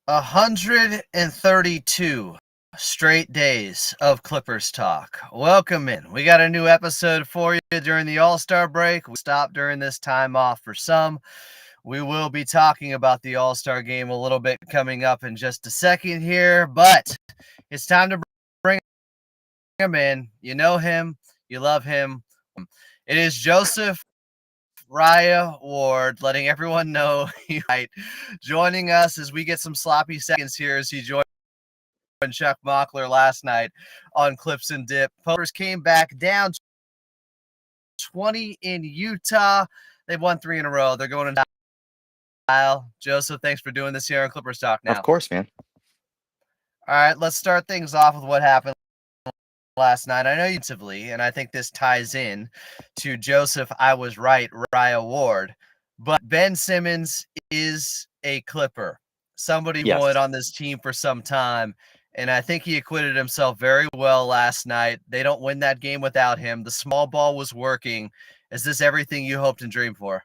132 straight days of Clippers talk. Welcome in. We got a new episode for you during the All-Star break. We stopped during this time off for some. We will be talking about the All-Star game a little bit coming up in just a second here, but it's time to bring him in. You know him, you love him. It is Joseph Raya-Ward, letting everyone know he's right. Joining us as we get some sloppy seconds here as he joined Chuck Mockler last night on Clips and Dip. Pokers came back down 20 in Utah. They've won 3 in a row. They're going in style. Joseph, thanks for doing this here on Clippers Talk now. Of course, man. All right, let's start things off with what happened last night. I know you and I think this ties in to Joseph, I was right, Raya-Ward. But Ben Simmons is a Clipper. Somebody Yes. wanted on this team for some time, and I think he acquitted himself very well last night. They don't win that game without him. The small ball was working. Is this everything you hoped and dreamed for?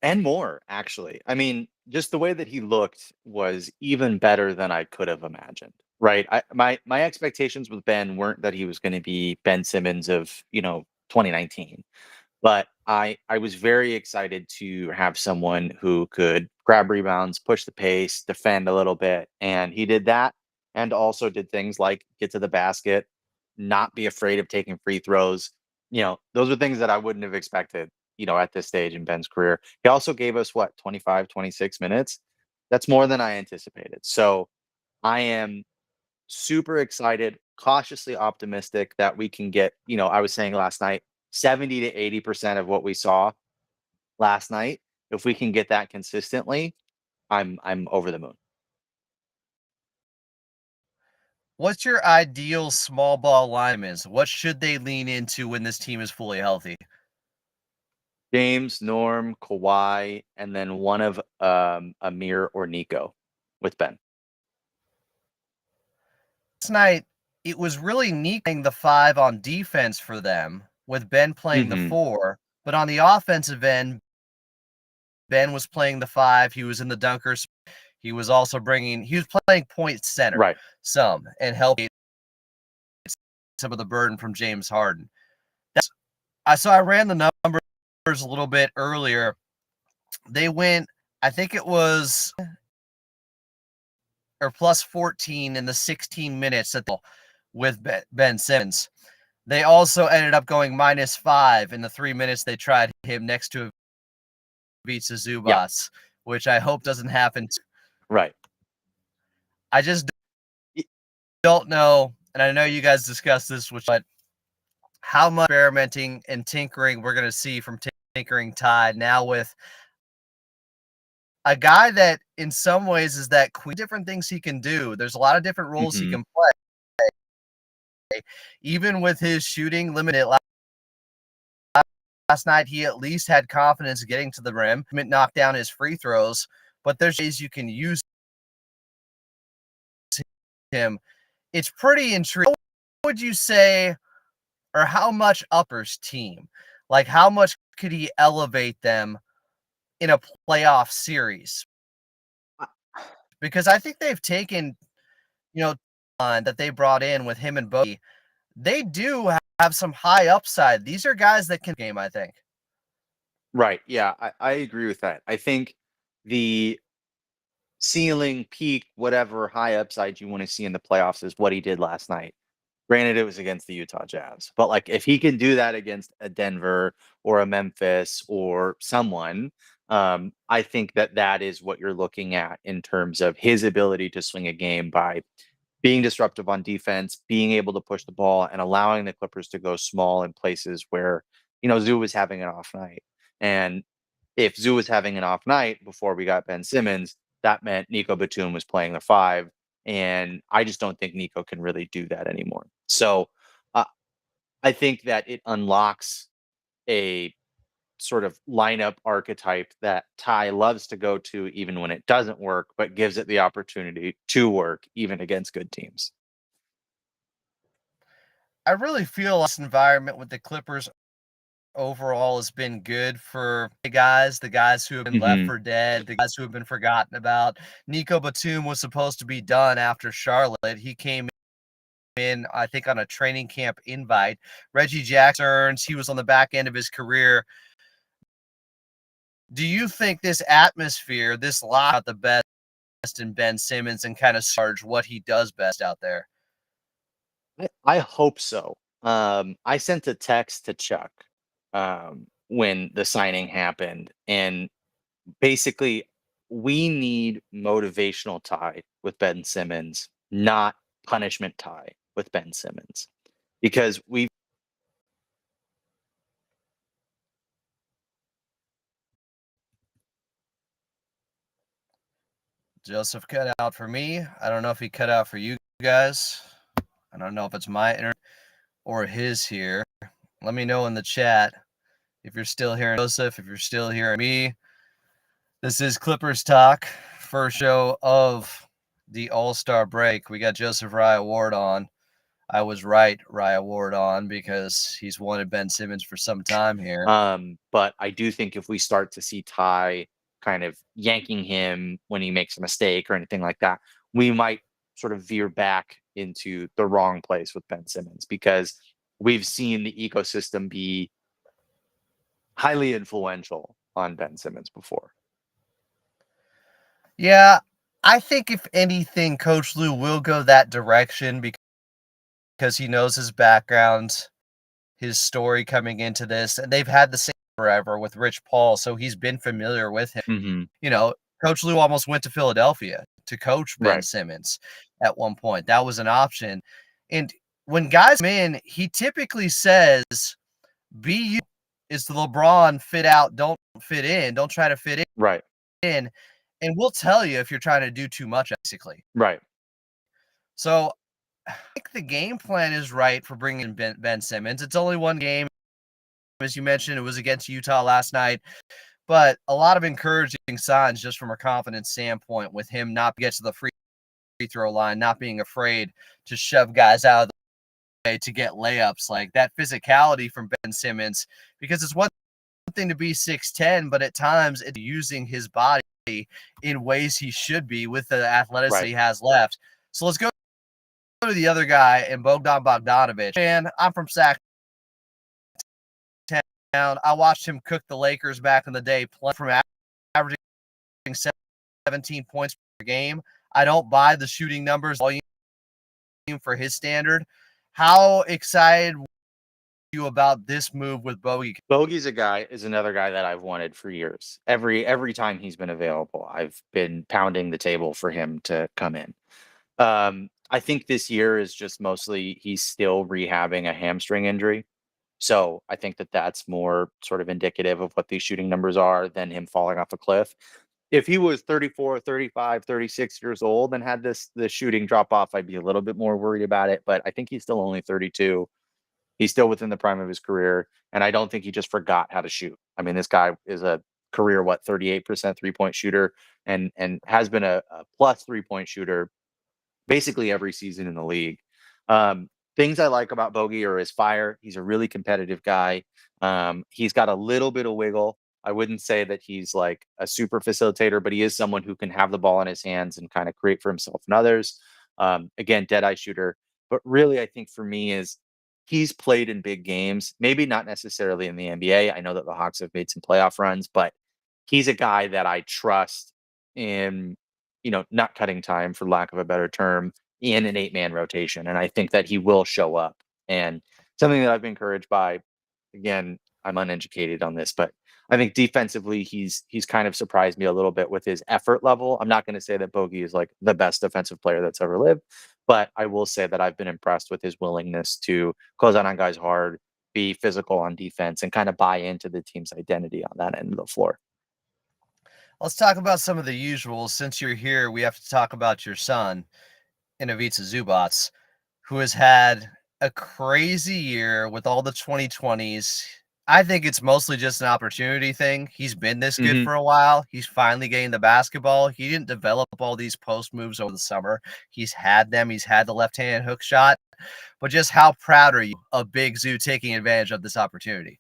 And more, actually. I mean, just the way that he looked was even better than I could have imagined. Right. My expectations with Ben weren't that he was going to be Ben Simmons of, 2019. But I was very excited to have someone who could grab rebounds, push the pace, defend a little bit. And he did that and also did things like get to the basket, not be afraid of taking free throws. Those are things that I wouldn't have expected, at this stage in Ben's career. He also gave us 25, 26 minutes. That's more than I anticipated. So I am super excited, cautiously optimistic that we can get, I was saying last night, 70 to 80% of what we saw last night. If we can get that consistently, I'm over the moon. What's your ideal small ball lineman? What should they lean into when this team is fully healthy? James, Norm, Kawhi, and then one of Amir or Nico with Ben. Last night, it was really Nico playing the 5 on defense for them, with Ben playing the 4. But on the offensive end, Ben was playing the 5. He was in the dunkers. He was also he was playing point center Right. some and helping some of the burden from James Harden. So I ran the numbers a little bit earlier. They went, I think it was, or plus 14 in the 16 minutes with Ben Simmons. They also ended up going minus 5 in the 3 minutes they tried him next to beats Zubats, which I hope doesn't happen. Right. I just don't know, and I know you guys discussed this, but how much experimenting and tinkering we're going to see from Tinkering Tide now with a guy that in some ways is that queen, different things he can do. There's a lot of different roles he can play. Even with his shooting limited last night, he at least had confidence getting to the rim, knock down his free throws, but there's ways you can use him. It's pretty intriguing. What would you say, or how much uppers team? Like, how much could he elevate them in a playoff series? Because I think they've taken, that they brought in with him and Bogey. They do have some high upside. These are guys that can game, I think. Right. Yeah, I agree with that. I think the ceiling, peak, whatever high upside you want to see in the playoffs is what he did last night. Granted, it was against the Utah Jazz, but like if he can do that against a Denver or a Memphis or someone, I think that is what you're looking at in terms of his ability to swing a game by being disruptive on defense, being able to push the ball, and allowing the Clippers to go small in places where Zoo was having an off night. And if Zoo was having an off night before we got Ben Simmons, that meant Nico Batum was playing the 5. And I just don't think Nico can really do that anymore. So I think that it unlocks a sort of lineup archetype that Ty loves to go to even when it doesn't work, but gives it the opportunity to work even against good teams. I really feel this environment with the Clippers overall has been good for the guys who have been left Mhm. for dead, the guys who have been forgotten about. Nico Batum was supposed to be done after Charlotte. He came in, I think, on a training camp invite. Reggie Jackson, he was on the back end of his career. Do you think this atmosphere, this lot, the best in Ben Simmons and kind of charge what he does best out there? I hope so. I sent a text to Chuck when the signing happened, and basically, we need motivational tie with Ben Simmons, not punishment tie with Ben Simmons, because we. Joseph cut out for me. I don't know if he cut out for you guys. I don't know if it's my internet or his here. Let me know in the chat if you're still hearing Joseph, if you're still hearing me. This is Clippers Talk, first show of the All-Star break. We got Joseph Raya-Ward on. I was right, Raya-Ward on, because he's wanted Ben Simmons for some time here. But I do think if we start to see Ty kind of yanking him when he makes a mistake or anything like that, we might sort of veer back into the wrong place with Ben Simmons, because we've seen the ecosystem be highly influential on Ben Simmons before. Yeah, I think if anything, Coach Lue will go that direction because he knows his background, his story coming into this, and they've had the same forever with Rich Paul, so he's been familiar with him. Mm-hmm. You know, Coach Lue almost went to Philadelphia to coach Ben Right. Simmons at one point. That was an option. And when guys come in, he typically says, be you. Is the LeBron fit out, don't fit in, don't try to fit Right. in. And we'll tell you if you're trying to do too much, basically. Right. So I think the game plan is right for bringing in Ben Simmons. It's only one game. As you mentioned, it was against Utah last night. But a lot of encouraging signs just from a confidence standpoint with him not get to the free throw line, not being afraid to shove guys out of the way to get layups. Like that physicality from Ben Simmons, because it's one thing to be 6'10", but at times it's using his body in ways he should be with the athleticism he has left. So let's go to the other guy, and Bogdan Bogdanović. Man, I'm from Sac Town. I watched him cook the Lakers back in the day, playing from averaging 17 points per game. I don't buy the shooting numbers volume for his standard. How excited were you about this move with Bogey? Bogey's another guy that I've wanted for years. Every time he's been available, I've been pounding the table for him to come in. I think this year is just mostly he's still rehabbing a hamstring injury. So I think that that's more sort of indicative of what these shooting numbers are than him falling off a cliff. If he was 34, 35, 36 years old and had this shooting drop off, I'd be a little bit more worried about it. But I think he's still only 32. He's still within the prime of his career. And I don't think he just forgot how to shoot. I mean, this guy is a career, 38% 3-point shooter and has been a plus 3-point shooter basically every season in the league. Things I like about Bogey are his fire. He's a really competitive guy. He's got a little bit of wiggle. I wouldn't say that he's like a super facilitator, but he is someone who can have the ball in his hands and kind of create for himself and others. Again, dead eye shooter. But really, I think for me is he's played in big games, maybe not necessarily in the NBA. I know that the Hawks have made some playoff runs, but he's a guy that I trust in, not cutting time for lack of a better term in an 8-man rotation. And I think that he will show up. And something that I've been encouraged by, again, I'm uneducated on this, but I think defensively he's kind of surprised me a little bit with his effort level. I'm not going to say that Bogey is like the best defensive player that's ever lived, but I will say that I've been impressed with his willingness to close out on guys hard, be physical on defense, and kind of buy into the team's identity on that end of the floor. Let's talk about some of the usuals. Since you're here, we have to talk about your son, Ivica Zubac, who has had a crazy year with all the 2020s. I think it's mostly just an opportunity thing. He's been this good for a while. He's finally getting the basketball. He didn't develop all these post moves over the summer. He's had them. He's had the left-hand hook shot. But just how proud are you of Big Zoo taking advantage of this opportunity?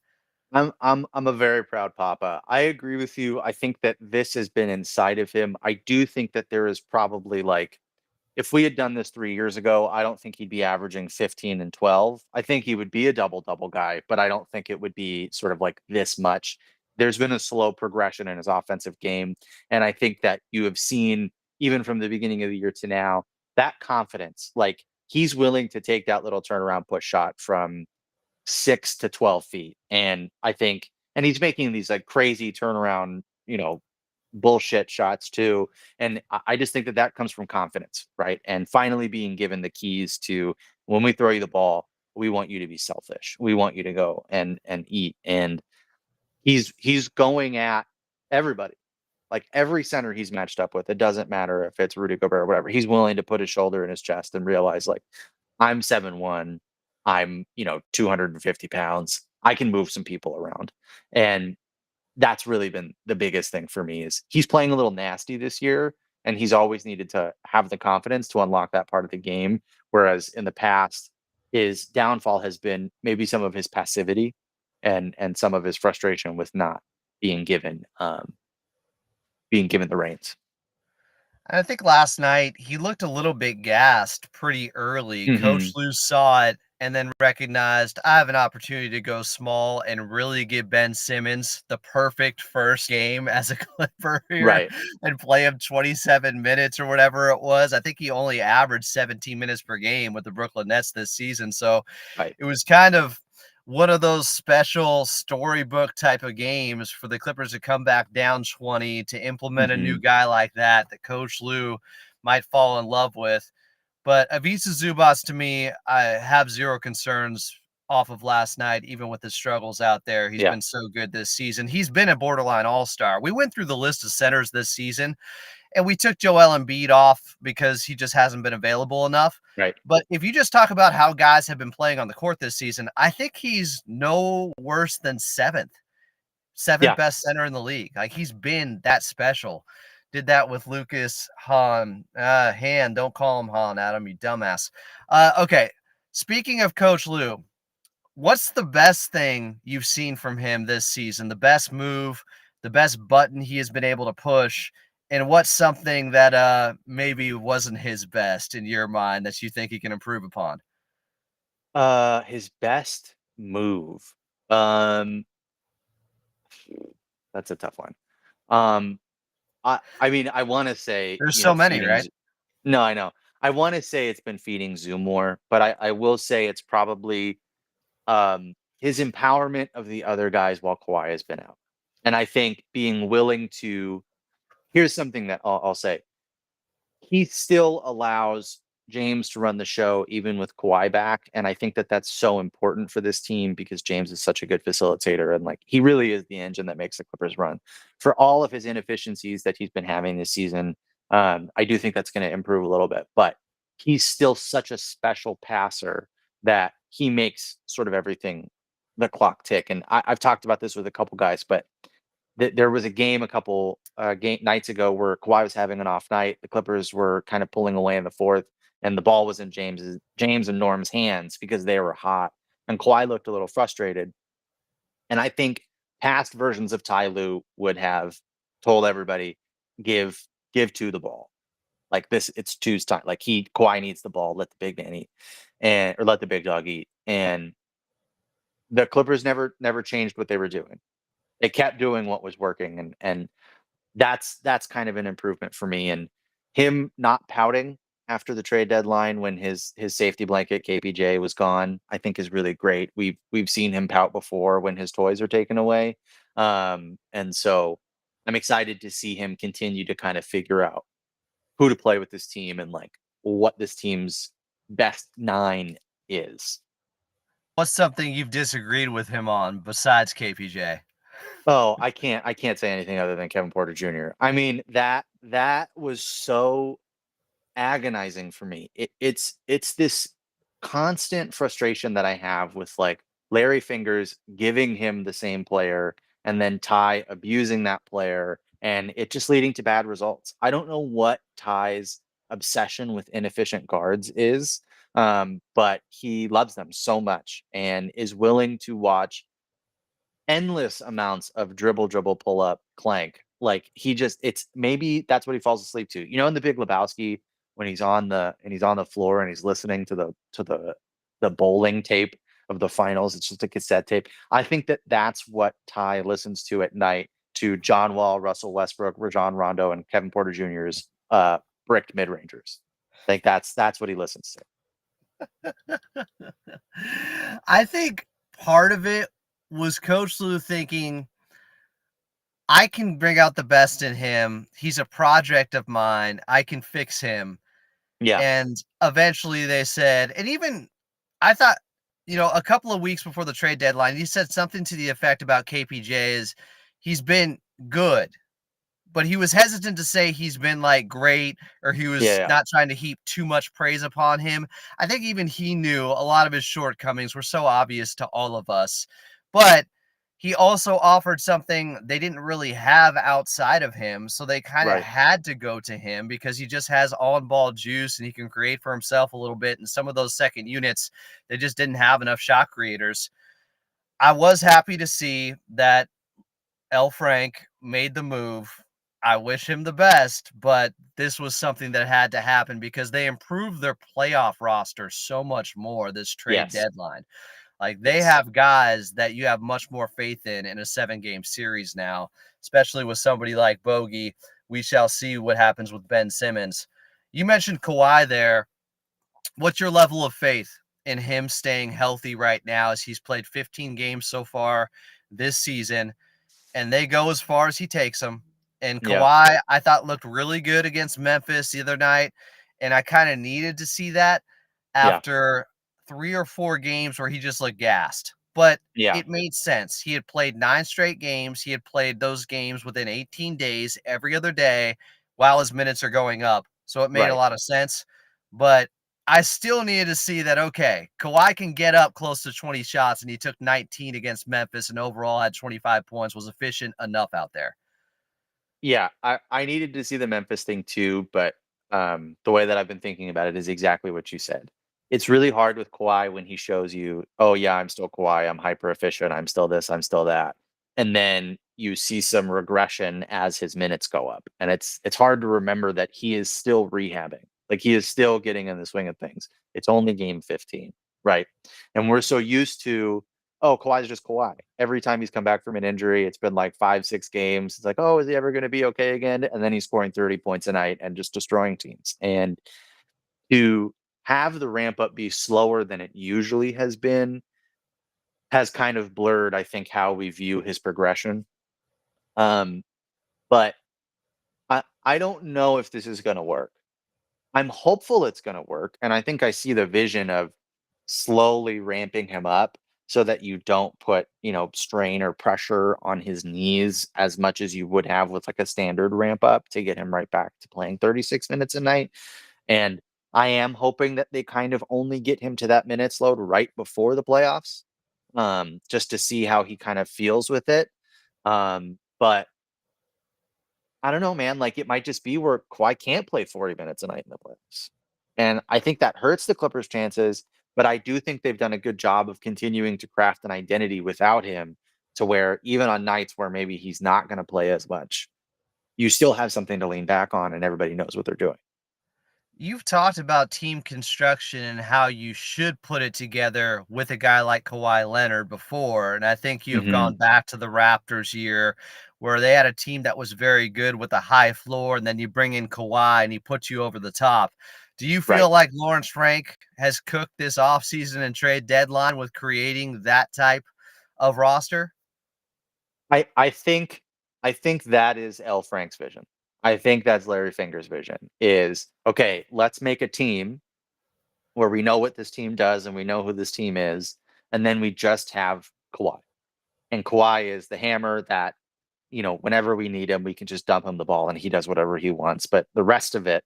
I'm a very proud papa. I agree with you. I think that this has been inside of him. I do think that there is probably like if we had done this 3 years ago, I don't think he'd be averaging 15 and 12. I think he would be a double guy, but I don't think it would be sort of like this much. There's been a slow progression in his offensive game. And I think that you have seen, even from the beginning of the year to now, that confidence. Like he's willing to take that little turnaround push shot from 6 to 12 feet. And I think, and he's making these like crazy turnaround, bullshit shots too. And I just think that that comes from confidence, right? And finally being given the keys to when we throw you the ball, we want you to be selfish. We want you to go and eat. And he's going at everybody. Like every center he's matched up with, it doesn't matter if it's Rudy Gobert or whatever. He's willing to put his shoulder in his chest and realize like I'm 7'1", I'm 250 pounds. I can move some people around. And that's really been the biggest thing for me is he's playing a little nasty this year and he's always needed to have the confidence to unlock that part of the game. Whereas in the past, his downfall has been maybe some of his passivity and some of his frustration with not being given the reins. I think last night he looked a little bit gassed pretty early. Coach Hmm. Lou saw it and then recognized I have an opportunity to go small and really give Ben Simmons the perfect first game as a Clipper here Right. and play him 27 minutes or whatever it was. I think he only averaged 17 minutes per game with the Brooklyn Nets this season. So Right. it was kind of one of those special storybook type of games for the Clippers to come back down 20 to implement a new Hmm. guy like that Coach Lou might fall in love with. But Ivica Zubac, to me, I have zero concerns off of last night, even with the struggles out there. He's Yeah. been so good this season. He's been a borderline all-star. We went through the list of centers this season, and we took Joel Embiid off because he just hasn't been available enough. Right. But if you just talk about how guys have been playing on the court this season, I think he's no worse than seventh Yeah. best center in the league. Like he's been that special. Did that with Lucas Hahn. Han, don't call him Hahn, Adam, you dumbass. Okay. Speaking of Coach Lou, what's the best thing you've seen from him this season? The best move, the best button he has been able to push, and what's something that maybe wasn't his best in your mind that you think he can improve upon? His best move. Um, that's a tough one. Um, I mean, I want to say, There's so many, feeding. right? No, I know. I want to say it's been feeding Zoom more, but I will say it's probably his empowerment of the other guys while Kawhi has been out. And I think being willing to, here's something that I'll say. He still allows James to run the show even with Kawhi back, and I think that that's so important for this team because James is such a good facilitator and like he really is the engine that makes the Clippers run. For all of his inefficiencies that he's been having this season, I do think that's going to improve a little bit, but he's still such a special passer that he makes sort of everything the clock tick. And I've talked about this with a couple guys, but there was a game a couple game nights ago where Kawhi was having an off night. The Clippers were kind of pulling away in the fourth, and the ball was in James and Norm's hands because they were hot. And Kawhi looked a little frustrated. And I think past versions of Ty Lue would have told everybody, give to the ball. Like this, it's two's time. Like Kawhi needs the ball, let the big man eat. And or let the big dog eat. And the Clippers never changed what they were doing. They kept doing what was working and that's kind of an improvement for me. And him not pouting after the trade deadline when his safety blanket KPJ was gone, I think is really great. We've seen him pout before when his toys are taken away. And so I'm excited to see him continue to kind of figure out who to play with this team and like what this team's best nine is. What's something you've disagreed with him on besides KPJ? Oh, I can't say anything other than Kevin Porter Jr. I mean, that was so agonizing for me. It's this constant frustration that I have with like Larry Fingers giving him the same player and then Ty abusing that player and it just leading to bad results. I don't know what Ty's obsession with inefficient guards is, but he loves them so much and is willing to watch endless amounts of dribble, pull up, clank. Like it's maybe that's what he falls asleep to. In the Big Lebowski when he's on the floor and he's listening to the bowling tape of the finals. It's just a cassette tape. I think that's what Ty listens to at night to John Wall, Russell Westbrook, Rajon Rondo, and Kevin Porter Jr.'s bricked mid rangers. I think that's what he listens to. I think part of it was Coach Lue thinking, I can bring out the best in him. He's a project of mine. I can fix him. Yeah, And eventually they said, and even I thought, a couple of weeks before the trade deadline, he said something to the effect about KPJ is he's been good, but he was hesitant to say he's been like great, or he was yeah, not trying to heap too much praise upon him. I think even he knew a lot of his shortcomings were so obvious to all of us, but he also offered something they didn't really have outside of him. So they kind of right. had to go to him because he just has on ball juice and he can create for himself a little bit. And some of those second units, they just didn't have enough shot creators. I was happy to see that L. Frank made the move. I wish him the best, but this was something that had to happen because they improved their playoff roster so much more this trade Yes, deadline. Like they yes, have guys that you have much more faith in a 7-game series now, especially with somebody like Bogey. We shall see what happens with Ben Simmons. You mentioned Kawhi there. What's your level of faith in him staying healthy right now as he's played 15 games so far this season? And they go as far as he takes them. And yeah, Kawhi, I thought looked really good against Memphis the other night, and I kind of needed to see that yeah, after 3 or 4 games where he just looked gassed. But yeah, it made sense. He had played 9 straight games. He had played those games within 18 days every other day while his minutes are going up. So it made a right. lot of sense. But I still needed to see that, okay, Kawhi can get up close to 20 shots, and he took 19 against Memphis and overall had 25 points, was efficient enough out there. Yeah, I needed to see the Memphis thing too, but the way that I've been thinking about it is exactly what you said. It's really hard with Kawhi when he shows you, oh yeah, I'm still Kawhi, I'm hyper efficient, I'm still this, I'm still that, and then you see some regression as his minutes go up, and it's hard to remember that he is still rehabbing, like he is still getting in the swing of things. It's only game 15, right? And we're so used to, oh, Kawhi's just Kawhi. Every time he's come back from an injury, it's been like 5, 6 games. It's like, oh, is he ever going to be okay again? And then he's scoring 30 points a night and just destroying teams. And to have the ramp up be slower than it usually has been has kind of blurred, I think, how we view his progression. Um, but I don't know if this is going to work. I'm hopeful it's going to work. And I think I see the vision of slowly ramping him up so that you don't put, strain or pressure on his knees as much as you would have with like a standard ramp up to get him right back to playing 36 minutes a night. And I am hoping that they kind of only get him to that minutes load right before the playoffs, just to see how he kind of feels with it. But I don't know, man. Like it might just be where Kawhi can't play 40 minutes a night in the playoffs. And I think that hurts the Clippers' chances, but I do think they've done a good job of continuing to craft an identity without him to where even on nights where maybe he's not going to play as much, you still have something to lean back on and everybody knows what they're doing. You've talked about team construction and how you should put it together with a guy like Kawhi Leonard before. And I think you have gone Hmm. back to the Raptors year where they had a team that was very good with a high floor, and then you bring in Kawhi and he puts you over the top. Do you Right. feel like Lawrence Frank has cooked this offseason and trade deadline with creating that type of roster? I think that is L. Frank's vision. I think that's Larry Finger's vision is okay, let's make a team where we know what this team does and we know who this team is, and then we just have Kawhi. And Kawhi is the hammer that, whenever we need him, we can just dump him the ball and he does whatever he wants. But the rest of it,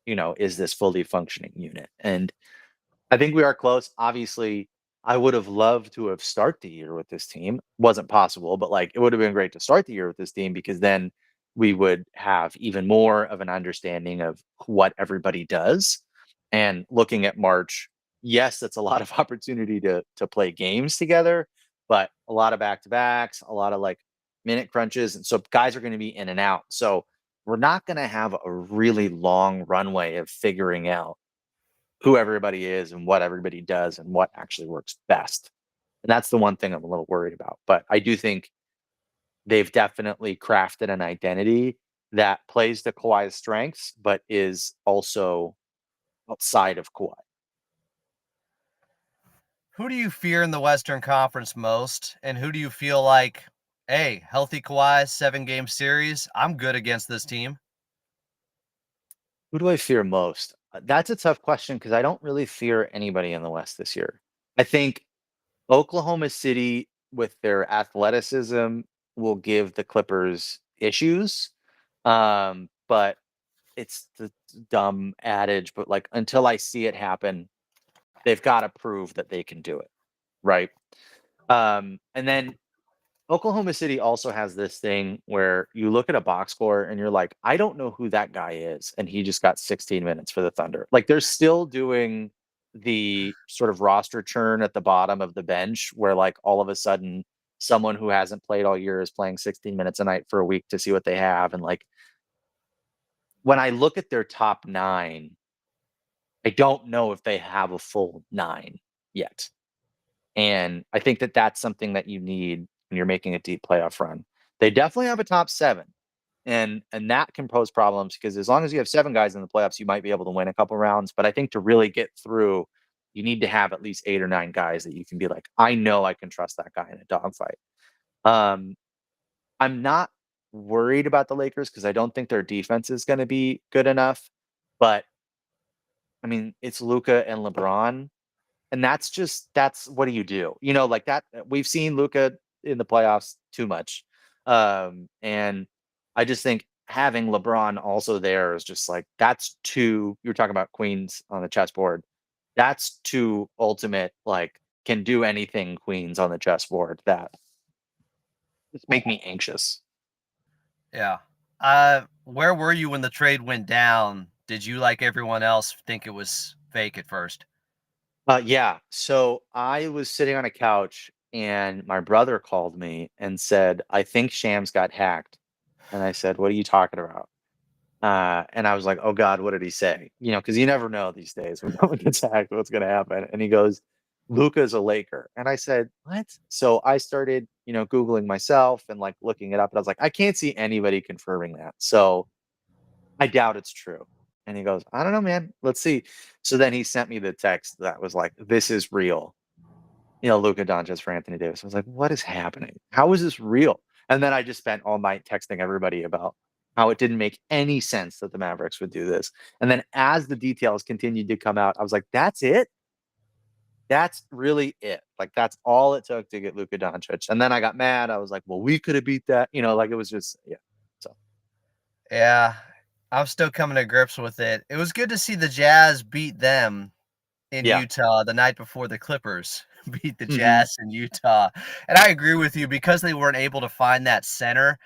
is this fully functioning unit. And I think we are close. Obviously, I would have loved to have started the year with this team. Wasn't possible, but like it would have been great to start the year with this team because then we would have even more of an understanding of what everybody does. And looking at March, yes, that's a lot of opportunity to play games together, but a lot of back-to-backs, a lot of like minute crunches. And so guys are going to be in and out. So we're not going to have a really long runway of figuring out who everybody is and what everybody does and what actually works best. And that's the one thing I'm a little worried about. But I do think they've definitely crafted an identity that plays to Kawhi's strengths, but is also outside of Kawhi. Who do you fear in the Western Conference most? And who do you feel like, hey, healthy Kawhi, 7-game series, I'm good against this team? Who do I fear most? That's a tough question because I don't really fear anybody in the West this year. I think Oklahoma City, with their athleticism, will give the Clippers issues. But it's the dumb adage, but like until I see it happen, they've got to prove that they can do it. Right. And then Oklahoma City also has this thing where you look at a box score and you're like, I don't know who that guy is. And he just got 16 minutes for the Thunder. Like they're still doing the sort of roster churn at the bottom of the bench where like all of a sudden someone who hasn't played all year is playing 16 minutes a night for a week to see what they have. And like when I look at their top nine, I don't know if they have a full nine yet. And I think that that's something that you need when you're making a deep playoff run. They definitely have a top seven, and that can pose problems because as long as you have seven guys in the playoffs, you might be able to win a couple rounds. But I think to really get through, you need to have at least 8 or 9 guys that you can be like, I know I can trust that guy in a dogfight. Um, I'm not worried about the Lakers because I don't think their defense is going to be good enough. But I mean, it's Luca and LeBron. And that's what do you do? You know, like that we've seen Luca in the playoffs too much. And I just think having LeBron also there is just like that's two, you were talking about queens on the chessboard. That's two ultimate, like can do anything queens on the chessboard that just make me anxious. Yeah. Where were you when the trade went down? Did you, like everyone else, think it was fake at first? Yeah. So I was sitting on a couch and my brother called me and said, I think Shams got hacked. And I said, what are you talking about? And I was like, "Oh God, what did he say?" You know, because you never know these days when someone gets hacked, what's going to happen. And he goes, "Luca's a Laker," and I said, "What?" So I started, googling myself and like looking it up, and I was like, "I can't see anybody confirming that." So I doubt it's true. And he goes, "I don't know, man. Let's see." So then he sent me the text that was like, "This is real." Luka Doncic for Anthony Davis. I was like, what is happening? How is this real? And then I just spent all night texting everybody about how it didn't make any sense that the Mavericks would do this. And then as the details continued to come out, I was like, that's it? That's really it. Like that's all it took to get Luka Doncic. And then I got mad. I was like, well, we could have beat that. Like it was just, yeah. So Yeah, I'm still coming to grips with it. It was good to see the Jazz beat them in yeah. Utah the night before the Clippers beat the Hmm. Jazz in Utah. And I agree with you because they weren't able to find that center.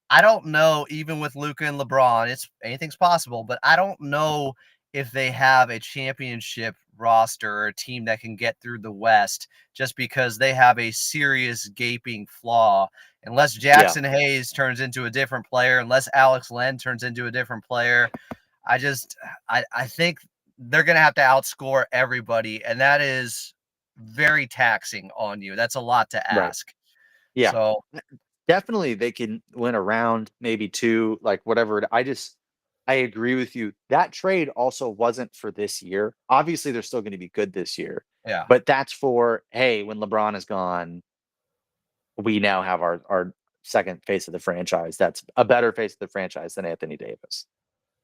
I don't know, even with Luka and LeBron, it's anything's possible, but I don't know if they have a championship roster or a team that can get through the West just because they have a serious gaping flaw. Unless Yeah. Jackson Hayes turns into a different player, unless Alex Len turns into a different player, I think they're gonna have to outscore everybody, and that is very taxing on you. That's a lot to Right. ask. Yeah. So Definitely they can win a round, maybe two, like whatever. I agree with you. That trade also wasn't for this year. Obviously, they're still going to be good this year, yeah. but that's for, hey, when LeBron is gone, we now have our second face of the franchise. That's a better face of the franchise than Anthony Davis.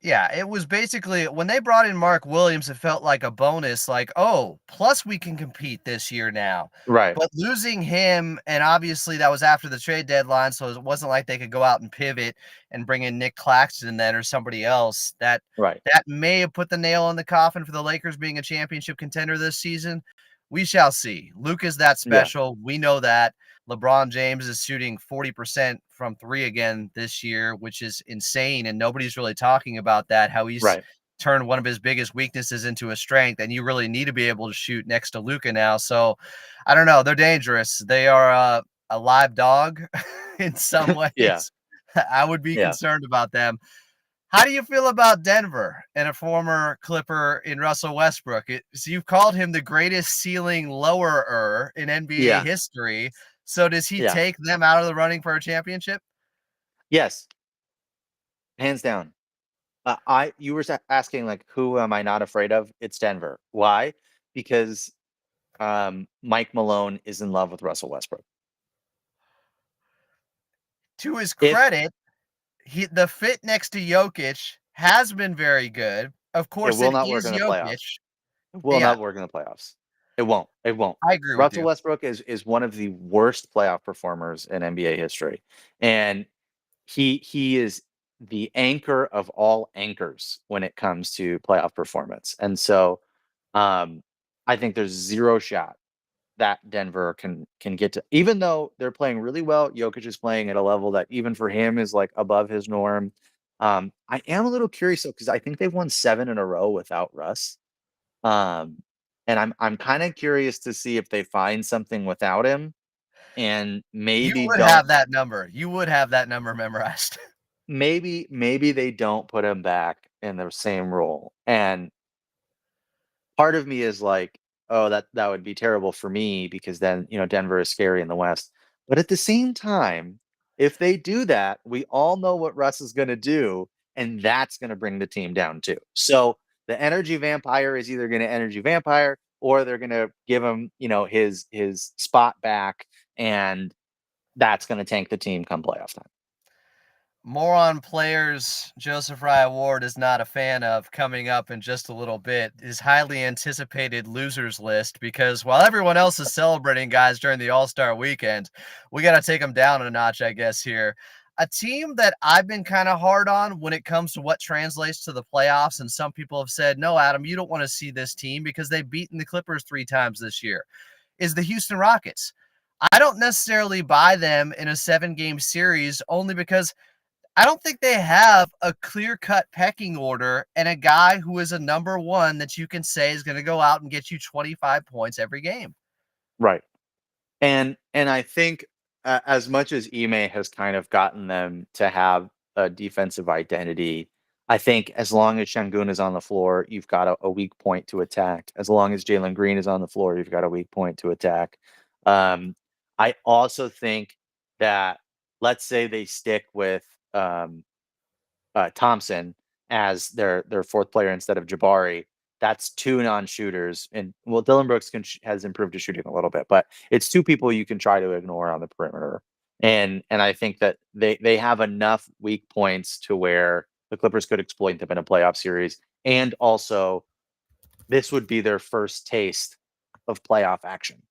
Yeah, it was basically when they brought in Mark Williams, it felt like a bonus, like, oh, plus we can compete this year now. Right. But losing him, and obviously that was after the trade deadline, so it wasn't like they could go out and pivot and bring in Nick Claxton then or somebody else. That Right. that may have put the nail in the coffin for the Lakers being a championship contender this season. We shall see. Luke is that Yeah. special. We know that. LeBron James is shooting 40% from three again this year, which is insane. And nobody's really talking about that, how he's Right. turned one of his biggest weaknesses into a strength, and you really need to be able to shoot next to Luka now. So I don't know. They're dangerous. They are a live dog in some Yeah. ways. I would be Yeah. concerned about them. How do you feel about Denver and a former Clipper in Russell Westbrook? So you've called him the greatest ceiling lowerer in NBA Yeah. history. So does he Yeah. take them out of the running for a championship? Yes. Hands down. You were asking like who am I not afraid of? It's Denver. Why? Because Mike Malone is in love with Russell Westbrook. To his If credit, the fit next to Jokic has been very good. Of it course, will it not work is in the Jokic. playoffs. It will Yeah, not work in the playoffs. It won't. It won't. I agree with Russell you. Westbrook is one of the worst playoff performers in NBA history, and he is the anchor of all anchors when it comes to playoff performance. And so, um, I think there's zero shot that Denver can get to, even though they're playing really well. Jokic is playing at a level that even for him is like above his norm. I am a little curious though, because I think they've won 7 in a row without Russ. Um, and I'm kind of curious to see if they find something without him and You maybe would don't have that number. You would have that number memorized. maybe they don't put him back in the same role. And part of me is like, oh, that would be terrible for me because then, Denver is scary in the West. But at the same time, if they do that, we all know what Russ is going to do, and that's going to bring the team down too. So the energy vampire is either going to energy vampire or they're going to give him, his spot back, and that's going to tank the team come playoff time. More on players Joseph Raya-Ward is not a fan of coming up in just a little bit. His highly anticipated losers list, because while everyone else is celebrating guys during the All-Star weekend, we got to take them down a notch, I guess, here. A team that I've been kind of hard on when it comes to what translates to the playoffs, and some people have said, no, Adam, you don't want to see this team because they've beaten the Clippers 3 times this year, is the Houston Rockets. I don't necessarily buy them in a 7-game series only because I don't think they have a clear-cut pecking order and a guy who is a number one that you can say is going to go out and get you 25 points every game. Right. And I think as much as Ime has kind of gotten them to have a defensive identity, I think as long as Shangun is on the floor, you've got a weak point to attack. As long as Jalen Green is on the floor, you've got a weak point to attack. I also think that let's say they stick with Thompson as their fourth player instead of Jabari. That's 2 non-shooters, and well, Dylan Brooks has improved his shooting a little bit, but it's 2 people you can try to ignore on the perimeter. And I think that they have enough weak points to where the Clippers could exploit them in a playoff series, and also this would be their first taste of playoff action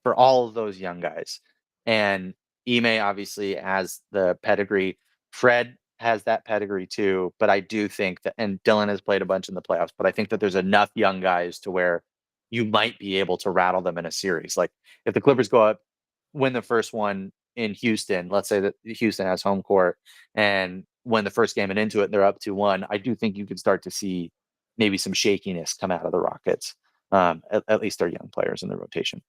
for all of those young guys. And Ime obviously has the pedigree. Fred has that pedigree too, but I do think that, and Dylan has played a bunch in the playoffs, but I think that there's enough young guys to where you might be able to rattle them in a series. Like if the Clippers go up, win the first one in Houston, let's say that Houston has home court and win the first game and into it, they're up 2-1. I do think you could start to see maybe some shakiness come out of the Rockets. At least they're young players in the rotation.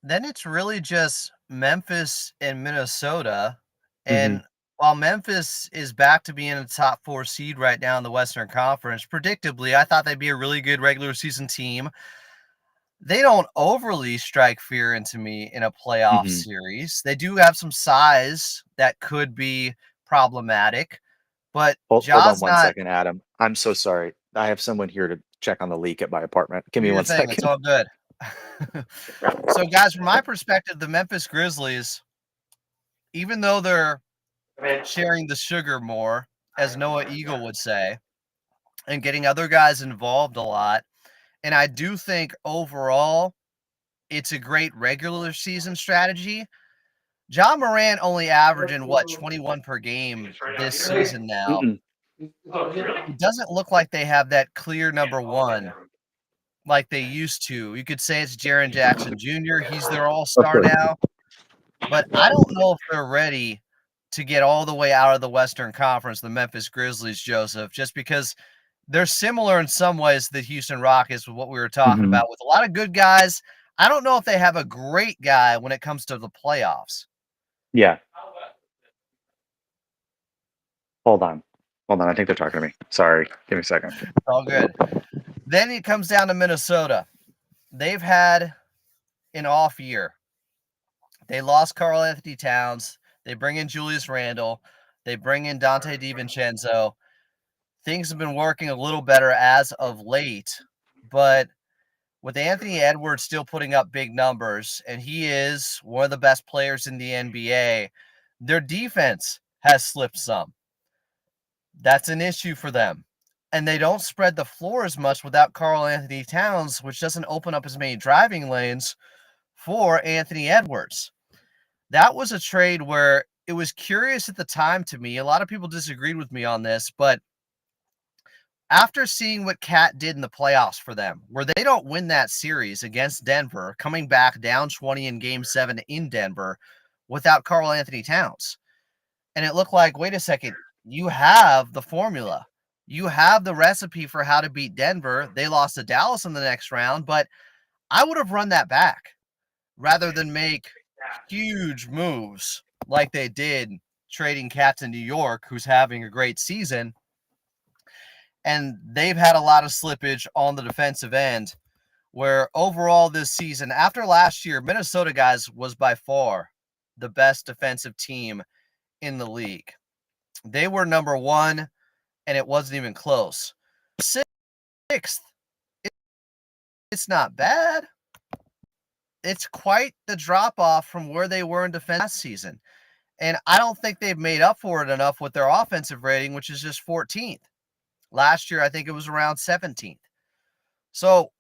Then it's really just Memphis and Minnesota. Mm-hmm. And while Memphis is back to being a top 4 seed right now in the Western Conference, predictably, I thought they'd be a really good regular season team. They don't overly strike fear into me in a playoff Mm-hmm. series. They do have some size that could be problematic, but Hold on Ja's one not. second, Adam. I'm so sorry. I have someone here to check on the leak at my apartment. Give Do me your one thing. It's second. all good. So, guys, from my perspective, the Memphis Grizzlies, even though they're sharing the sugar more, as Noah Eagle would say, and getting other guys involved a lot, and I do think overall it's a great regular season strategy. John Morant only averaging, 21 per game this season now. Mm-mm. It doesn't look like they have that clear number one like they used to. You could say it's Jaren Jackson Jr. He's their Of all-star course. now, but I don't know if they're ready to get all the way out of the Western Conference, the Memphis Grizzlies, Joseph, just because they're similar in some ways to the Houston Rockets with what we were talking Mhm. about, with a lot of good guys. I don't know if they have a great guy when it comes to the playoffs. Yeah. Hold on. Hold on. I think they're talking to me. Sorry. Give me a second. All good. Then it comes down to Minnesota. They've had an off year. They lost Karl Anthony Towns. They bring in Julius Randle. They bring in Dante DiVincenzo. Things have been working a little better as of late, but with Anthony Edwards still putting up big numbers, and he is one of the best players in the NBA, their defense has slipped some. That's an issue for them. And they don't spread the floor as much without Karl Anthony Towns, which doesn't open up as many driving lanes for Anthony Edwards. That was a trade where it was curious at the time to me. A lot of people disagreed with me on this, but after seeing what Cat did in the playoffs for them, where they don't win that series against Denver, coming back down 20 in Game 7 in Denver without Karl Anthony Towns. And it looked like, wait a second, you have the formula. You have the recipe for how to beat Denver. They lost to Dallas in the next round, but I would have run that back rather than make huge moves like they did trading Cat to New York, who's having a great season. And they've had a lot of slippage on the defensive end, where overall this season, after last year, Minnesota, guys, was by far the best defensive team in the league. They were number one, and it wasn't even close. Sixth, it's not bad. It's quite the drop-off from where they were in defense last season. And I don't think they've made up for it enough with their offensive rating, which is just 14th. Last year, I think it was around 17th. So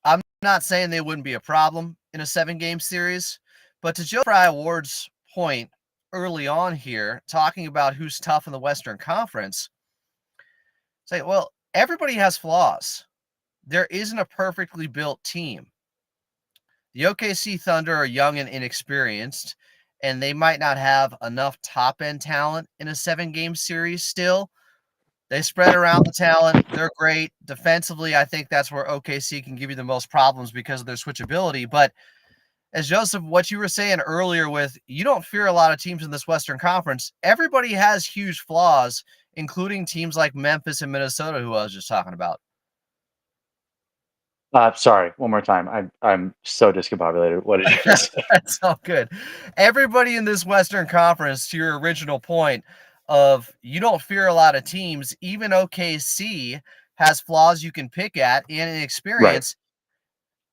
I'm not saying they wouldn't be a problem in a 7-game series, but to Joe Raya-Ward's point early on here, talking about who's tough in the Western Conference, say, well, everybody has flaws. There isn't a perfectly built team. The OKC Thunder are young and inexperienced, and they might not have enough top-end talent in a 7-game series still. They spread around the talent. They're great. Defensively, I think that's where OKC can give you the most problems because of their switchability. But as Joseph, what you were saying earlier with, you don't fear a lot of teams in this Western Conference. Everybody has huge flaws, including teams like Memphis and Minnesota, who I was just talking about. Sorry, one more time. I'm so discombobulated. What did you just say? That's all good. Everybody in this Western Conference, to your original point of you don't fear a lot of teams, even OKC has flaws you can pick at and Right. experience.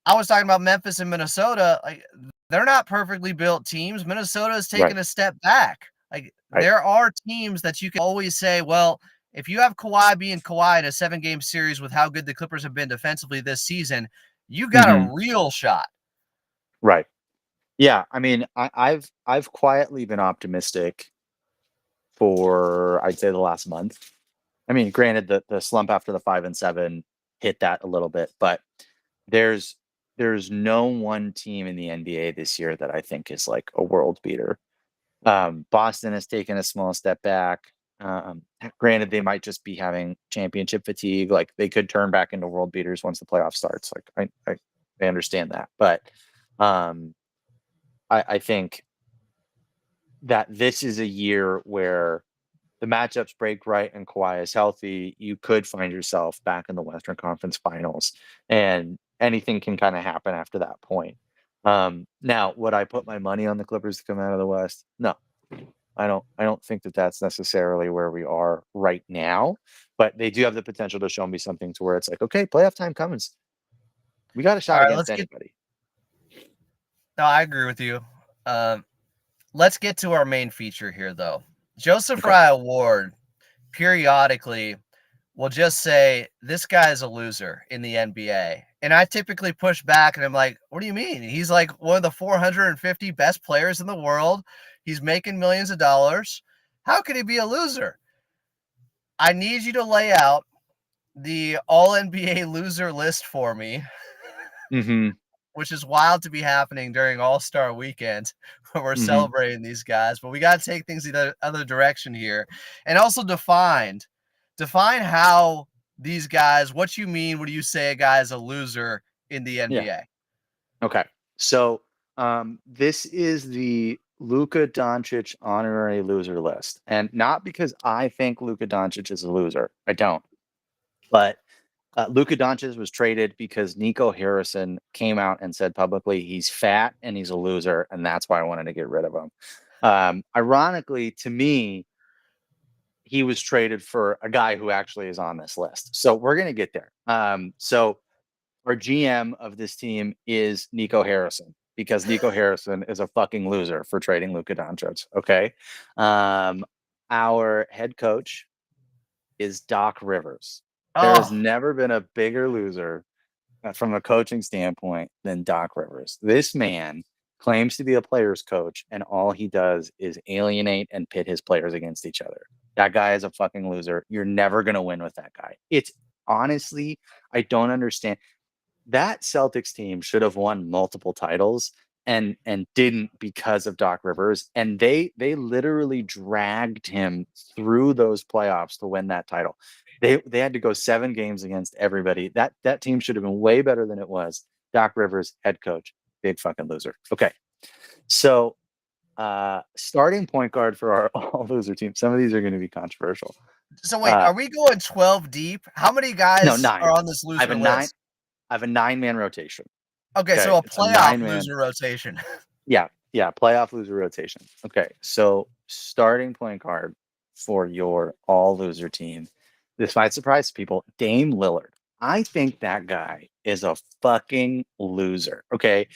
I was talking about Memphis and Minnesota. Like, they're not perfectly built teams. Minnesota has taken Right. a step back. Like, Right. there are teams that you can always say, well, if you have Kawhi being Kawhi in a 7-game series with how good the Clippers have been defensively this season, you got Mhm. a real shot. Right. Yeah. I mean, I've quietly been optimistic for I'd say the last month. I mean, granted the slump after the 5-7 hit that a little bit, but there's there's no one team in the NBA this year that I think is like a world beater. Boston has taken a small step back. Granted, they might just be having championship fatigue. Like they could turn back into world beaters once the playoff starts. Like I understand that, but um, I think that this is a year where the matchups break right and Kawhi is healthy, you could find yourself back in the Western Conference Finals, and anything can kind of happen after that point. Now, would I put my money on the Clippers to come out of the West? No, I don't. I don't think that that's necessarily where we are right now, but they do have the potential to show me something to where it's like, okay, playoff time comes. We got a All shot right, against let's get. anybody. No, I agree with you. Let's get to our main feature here, though. Joseph Okay. Raya-Ward periodically will just say, this guy is a loser in the NBA. And I typically push back and I'm like, what do you mean? He's like one of the 450 best players in the world. He's making millions of dollars. How could he be a loser? I need you to lay out the all NBA loser list for me, Mm-hmm. which is wild to be happening during All-Star weekend when we're Mm-hmm. celebrating these guys. But we got to take things the other direction here. And also define how these guys, what you mean when you say a guy is a loser in the Yeah. NBA. Okay. So this is the Luka Doncic honorary loser list. And not because I think Luka Doncic is a loser. I don't. But Luka Doncic was traded because Nico Harrison came out and said publicly he's fat and he's a loser, and that's why I wanted to get rid of him. Ironically, to me, he was traded for a guy who actually is on this list. So we're gonna get there. So our GM of this team is Nico Harrison because Nico Harrison is a fucking loser for trading Luka Doncic. Okay. Our head coach is Doc Rivers. There has Oh, never been a bigger loser from a coaching standpoint than Doc Rivers. This man claims to be a player's coach, and all he does is alienate and pit his players against each other. That guy is a fucking loser. You're never going to win with that guy. It's honestly, I don't understand. That Celtics team should have won multiple titles and didn't because of Doc Rivers, and they literally dragged him through those playoffs to win that title. They had to go 7 games against everybody. That team should have been way better than it was. Doc Rivers, head coach, big fucking loser. Okay. So starting point guard for our all loser team. Some of these are going to be controversial. so wait, are we going 12 deep? How many No, guys 9. are on this I have loser a 9 list? I have a 9-man rotation. Okay, so Okay. a It's a playoff 9-man. loser rotation. Yeah, playoff loser rotation. Okay, so starting point guard for your all loser team. This might surprise people. Dame Lillard. I think that guy is a fucking loser. Okay,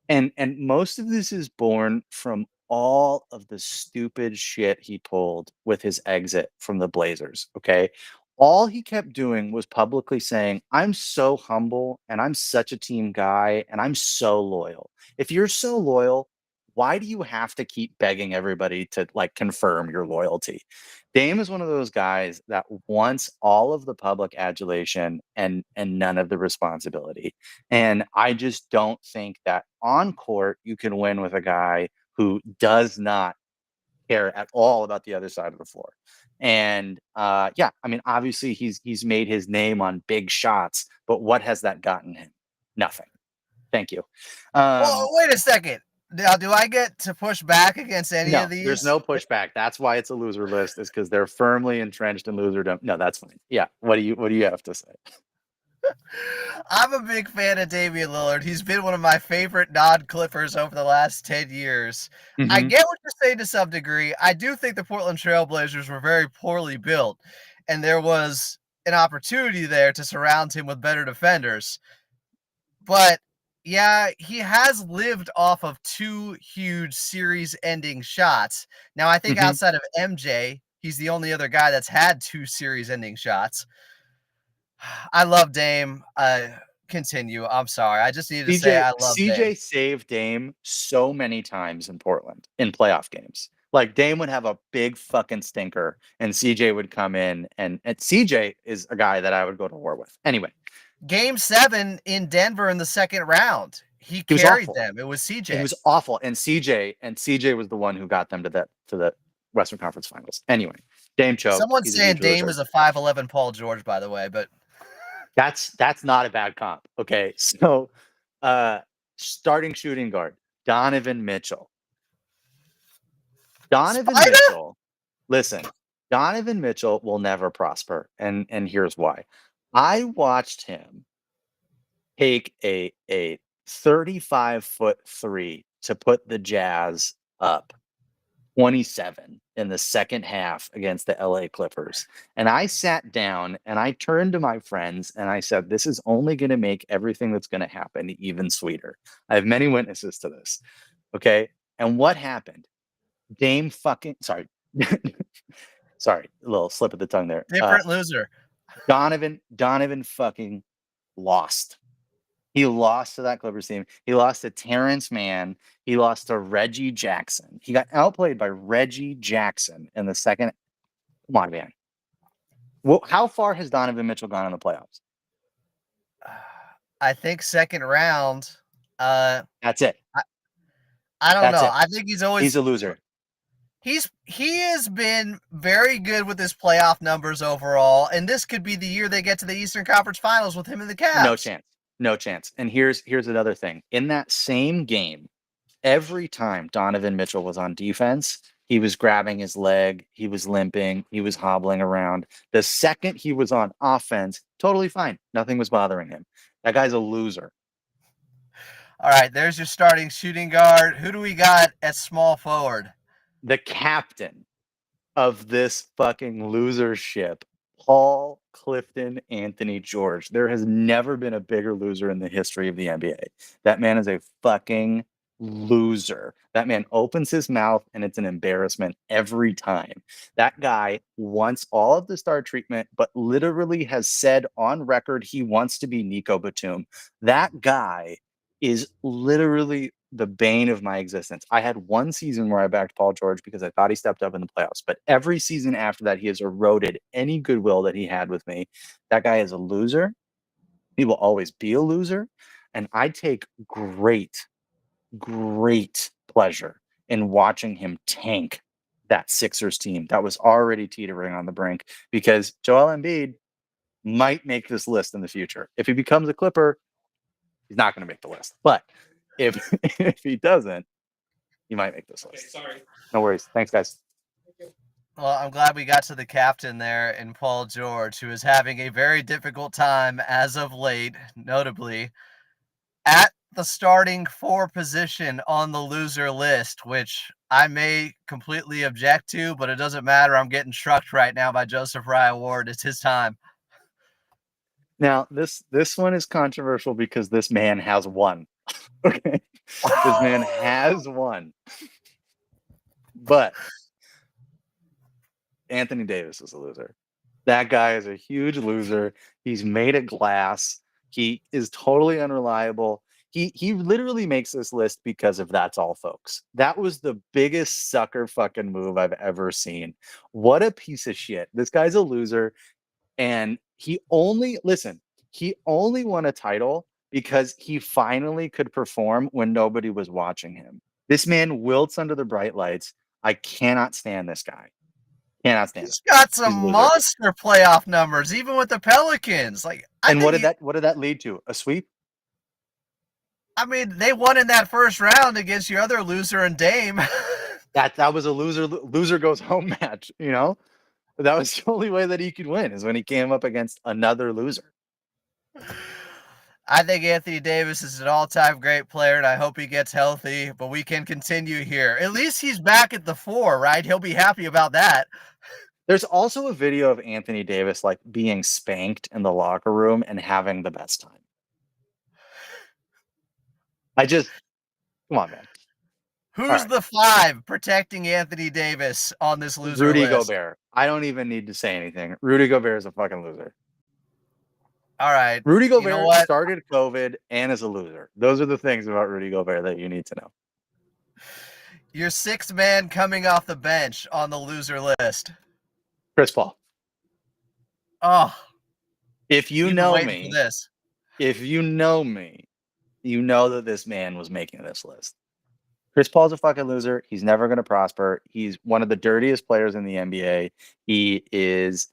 and most of this is born from all of the stupid shit he pulled with his exit from the Blazers. Okay, all he kept doing was publicly saying, I'm so humble and I'm such a team guy and I'm so loyal. If you're so loyal, why do you have to keep begging everybody to like confirm your loyalty? Dame is one of those guys that wants all of the public adulation and none of the responsibility. And I just don't think that on court you can win with a guy who does not care at all about the other side of the floor. And yeah, I mean, obviously he's made his name on big shots, but what has that gotten him? Nothing. Thank you. Well, wait a second. Now, do I get to push back against any No, of there's these? no pushback. That's why it's a loser list, is because they're firmly entrenched in loserdom. No, that's fine. Yeah. What do you have to say? I'm a big fan of Damian Lillard. He's been one of my favorite non-Clippers over the last 10 years. I Mm-hmm. get what you're saying to some degree. I do think the Portland Trailblazers were very poorly built, and there was an opportunity there to surround him with better defenders. But yeah, he has lived off of 2 huge series-ending shots. Now, I think Mm-hmm. outside of MJ, he's the only other guy that's had 2 series-ending shots. I love Dame. Continue. I'm sorry. I just needed to say I love Dame. CJ saved Dame so many times in Portland in playoff games. Like Dame would have a big fucking stinker, and CJ would come in, and CJ is a guy that I would go to war with. Anyway, Game 7 in Denver in the second round. He he was carried awful. them. It was He CJ. was awful, and CJ was the one who got them to the Western Conference Finals. Anyway, Dame choked. Someone's He's a saying huge Dame loser. is a 5'11 Paul George, by the way, but That's not a bad comp. Okay, so starting shooting guard Donovan Mitchell. Donovan Spider? Mitchell, listen, Donovan Mitchell will never prosper, and here's why. I watched him take a 35-foot three to put the Jazz up 27 in the second half against the LA Clippers. And I sat down and I turned to my friends and I said, this is only going to make everything that's going to happen even sweeter. I have many witnesses to this. Okay. And what happened? Dame fucking, sorry. Sorry, a little slip of the tongue there. Different loser. Donovan fucking lost. He lost to that Clippers team. He lost to Terrence Mann. He lost to Reggie Jackson. He got outplayed by Reggie Jackson in the second. Come on, man. Well, how far has Donovan Mitchell gone in the playoffs? I think second round. Uh, That's it. I don't That's know. it. I think he's He's always a loser. He has been very good with his playoff numbers overall, and this could be the year they get to the Eastern Conference Finals with him and the No Cavs. chance. No chance. And here's another thing. In that same game, every time Donovan Mitchell was on defense, he was grabbing his leg, he was limping, he was hobbling around. The second he was on offense, totally fine. Nothing was bothering him. That guy's a loser. All right, there's your starting shooting guard. Who do we got at small forward? The captain of this fucking loser ship, Paul Clifton Anthony George. There has never been a bigger loser in the history of the NBA. That man is a fucking loser. That man opens his mouth and it's an embarrassment every time. That guy wants all of the star treatment, but literally has said on record he wants to be Nico Batum. That guy is literally the bane of my existence. I had one season where I backed Paul George because I thought he stepped up in the playoffs, but every season after that, he has eroded any goodwill that he had with me. That guy is a loser. He will always be a loser. And I take great, great pleasure in watching him tank that Sixers team that was already teetering on the brink, because Joel Embiid might make this list in the future. If he becomes a Clipper, he's not going to make the list. But if if he doesn't, he might make this list. Okay, sorry. No worries. Thanks, guys. Well, I'm glad we got to the captain there in Paul George, who is having a very difficult time as of late, notably at the starting 4 position on the loser list, which I may completely object to, but it doesn't matter. I'm getting trucked right now by Joseph Raya-Ward. It's his time. Now, this one is controversial because this man has won. Okay. This man has won. But Anthony Davis is a loser. That guy is a huge loser. He's made of glass. He is totally unreliable. He literally makes this list because of That's All Folks. That was the biggest sucker fucking move I've ever seen. What a piece of shit. This guy's a loser. And he only won a title because he finally could perform when nobody was watching him. This man wilts under the bright lights. I cannot stand this guy. Cannot stand He's him. got some He's a loser. monster playoff numbers, even with the Pelicans. And what did that lead to? A sweep? I mean, they won in that first round against your other loser and Dame. That was a loser goes home match, you know? That was the only way that he could win, is when he came up against another loser. I think Anthony Davis is an all-time great player, and I hope he gets healthy, but we can continue here. At least he's back at the 4, right? He'll be happy about that. There's also a video of Anthony Davis like being spanked in the locker room and having the best time. Come on, man. Who's right. the 5 protecting Anthony Davis on this loser Rudy list? Gobert. I don't even need to say anything. Rudy Gobert is a fucking loser. All right. Rudy Gobert You know what? started COVID and is a loser. Those are the things about Rudy Gobert that you need to know. Your 6th man coming off the bench on the loser list. Chris Paul. Oh, If you you've been know waiting me, for this. if you know me, you know that this man was making this list. Chris Paul's a fucking loser. He's never going to prosper. He's one of the dirtiest players in the NBA. He is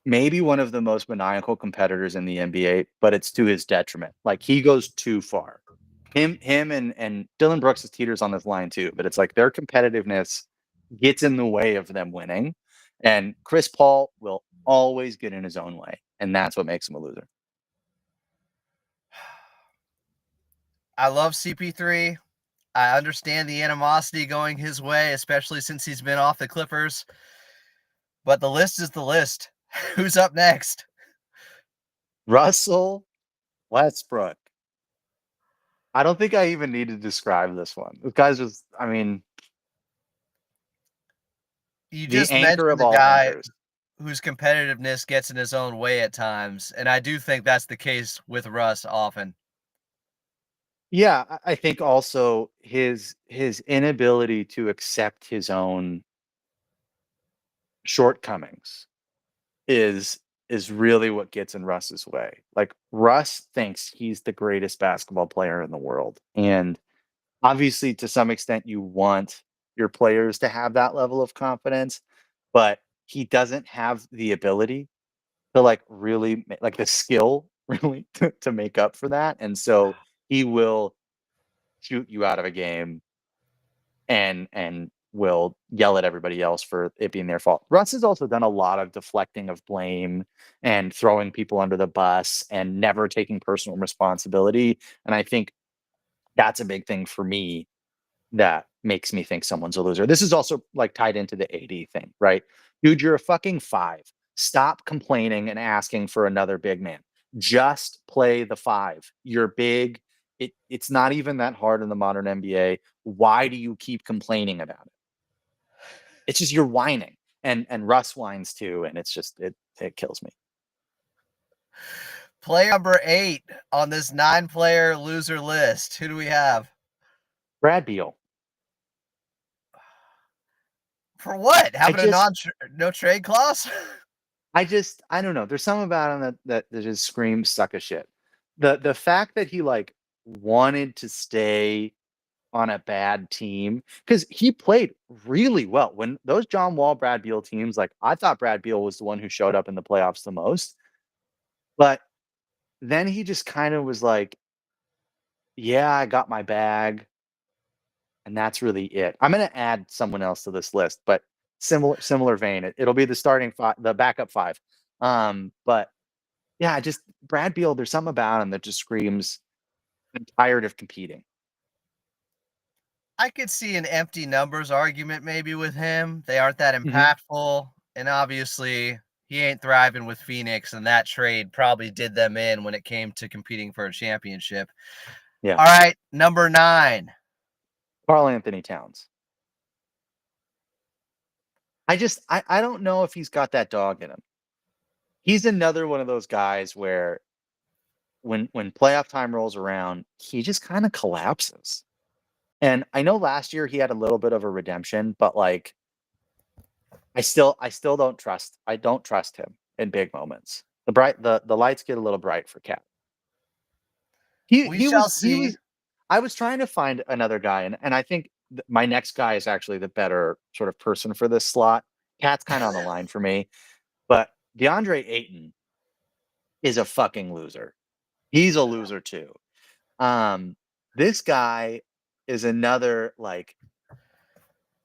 maybe one of the most maniacal competitors in the NBA, but it's to his detriment. Like, he goes too far. Him and Dylan Brooks' teeters on this line too, but it's like their competitiveness gets in the way of them winning. And Chris Paul will always get in his own way. And that's what makes him a loser. I love CP3. I understand the animosity going his way, especially since he's been off the Clippers. But the list is the list. Who's up next? Russell Westbrook. I don't think I even need to describe this one. This guy's just, I mean, You the just anchor mentioned of the all guy anchors. whose competitiveness gets in his own way at times, and I do think that's the case with Russ often. Yeah, I think also his inability to accept his own shortcomings is really what gets in Russ's way. Like, Russ thinks he's the greatest basketball player in the world. And obviously, to some extent, you want your players to have that level of confidence, but he doesn't have the ability to like really like the skill really to make up for that. And so he will shoot you out of a game and will yell at everybody else for it being their fault. Russ has also done a lot of deflecting of blame and throwing people under the bus and never taking personal responsibility. And I think that's a big thing for me that makes me think someone's a loser. This is also like tied into the AD thing, right? Dude, you're a fucking 5. Stop complaining and asking for another big man. Just play the 5. You're big. It's not even that hard in the modern NBA. Why do you keep complaining about it? It's just you're whining. And Russ whines too, and it's just it kills me. Player number 8 on this 9-player loser list. Who do we have? Brad Beal. For what? Having no trade clause? I don't know. There's something about him that just screams suck a shit. The fact that he like wanted to stay on a bad team because he played really well when those John Wall, Brad Beal teams. Like I thought Brad Beal was the one who showed up in the playoffs the most, but then he just kind of was like, "Yeah, I got my bag." And that's really it. I'm going to add someone else to this list, but similar vein. It'll be the starting 5, the backup 5. But yeah, just Brad Beal, there's something about him that just screams, I'm tired of competing. I could see an empty numbers argument maybe with him. They aren't that Mm-hmm. impactful. And obviously, he ain't thriving with Phoenix, and that trade probably did them in when it came to competing for a championship. Yeah. All right, number 9. Karl-Anthony Towns. I don't know if he's got that dog in him. He's another one of those guys where when playoff time rolls around, he just kind of collapses. And I know last year he had a little bit of a redemption, but like I still don't trust. I don't trust him in big moments. The lights get a little bright for Cat. We shall He see. was. I was trying to find another guy, and I think my next guy is actually the better sort of person for this slot. Cat's kind of on the line for me, but DeAndre Ayton is a fucking loser. He's a loser too. This guy is another like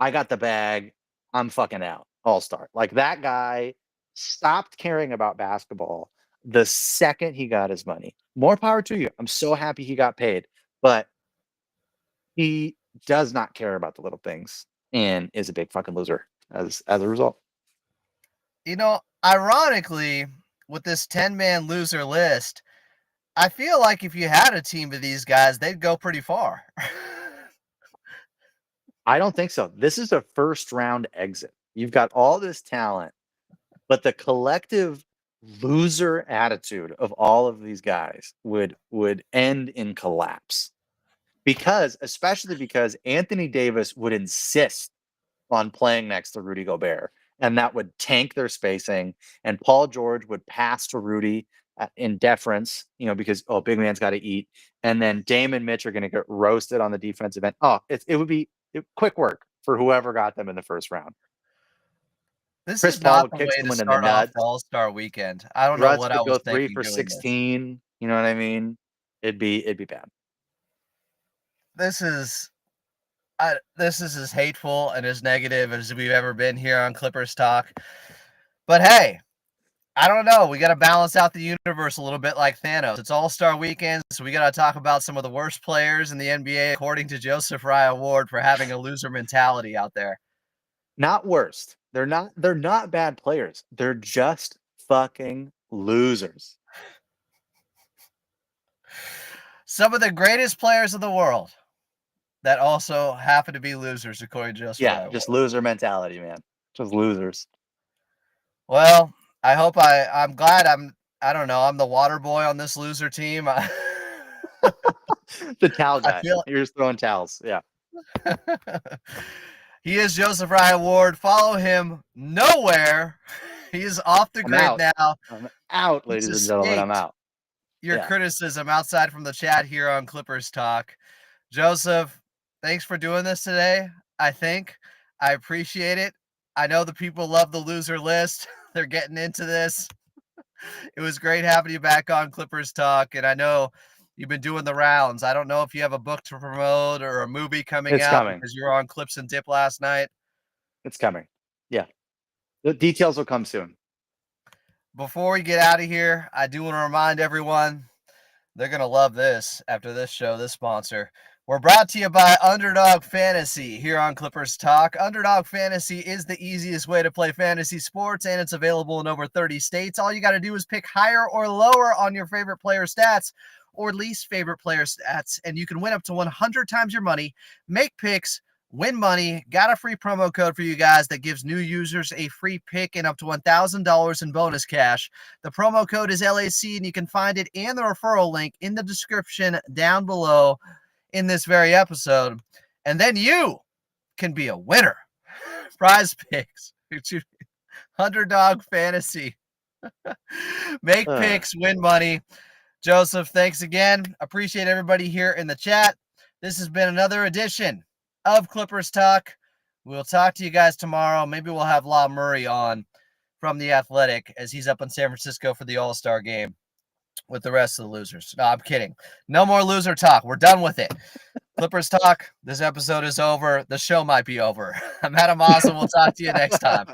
I got the bag. I'm fucking out. All-star. Like that guy stopped caring about basketball the second he got his money. More power to you. I'm so happy he got paid, but he does not care about the little things and is a big fucking loser as a result. You know, ironically, with this 10-man loser list, I feel like if you had a team of these guys, they'd go pretty far. I don't think so. This is a first round exit. You've got all this talent, but the collective loser attitude of all of these guys would end in collapse. Especially because Anthony Davis would insist on playing next to Rudy Gobert, and that would tank their spacing. And Paul George would pass to Rudy in deference, because big man's got to eat. And then Dame and Mitch are going to get roasted on the defensive end. It would be quick work for whoever got them in the first round. This Chris is Paul not would the kick way to someone in the start off nuts. the All-Star weekend. I don't know Russ what I would was go 3 thinking for doing this. 16. You know what I mean? It'd be bad. This is as hateful and as negative as we've ever been here on Clippers Talk. But hey, I don't know. We got to balance out the universe a little bit like Thanos. It's All-Star weekend, so we got to talk about some of the worst players in the NBA, according to Joseph Raya-Ward, for having a loser mentality out there. Not worst. They're not bad players. They're just fucking losers. Some of the greatest players in the world that also happen to be losers, according to Joseph Raya-Ward. Just loser mentality, man. Just losers. Well, I hope I'm glad I don't know, I'm the water boy on this loser team. The towel guy. feel You're just throwing towels. Yeah. He is Joseph Raya-Ward. Follow him nowhere. He is off the grid now. I'm out, ladies and gentlemen. I'm out. Your criticism outside from the chat here on Clippers Talk. Joseph, thanks for doing this today. I think. I appreciate it. I know the people love the loser list. They're getting into this. It was great having you back on Clippers Talk, and I know you've been doing the rounds. I don't know if you have a book to promote or a movie coming It's out coming. because you were on Clips and Dip last night. It's coming. Yeah. The details will come soon. Before we get out of here, I do want to remind everyone they're going to love this after this show, this sponsor. We're brought to you by Underdog Fantasy here on Clippers Talk. Underdog Fantasy is the easiest way to play fantasy sports, and it's available in over 30 states. All you got to do is pick higher or lower on your favorite player stats or least favorite player stats, and you can win up to 100 times your money, make picks, win money. Got a free promo code for you guys that gives new users a free pick and up to $1,000 in bonus cash. The promo code is LAC, and you can find it and the referral link in the description down below in this very episode. And then you can be a winner. Prize picks. Underdog Fantasy. Make picks, win money. Joseph, thanks again. Appreciate everybody here in the chat. This has been another edition of Clippers Talk. We'll talk to you guys tomorrow. Maybe we'll have La Murray on from The Athletic as he's up in San Francisco for the All-Star game with the rest of the losers. No, I'm kidding. No more loser talk. We're done with it. Clippers Talk. This episode is over. The show might be over. I'm Adam Moss, and we'll talk to you next time.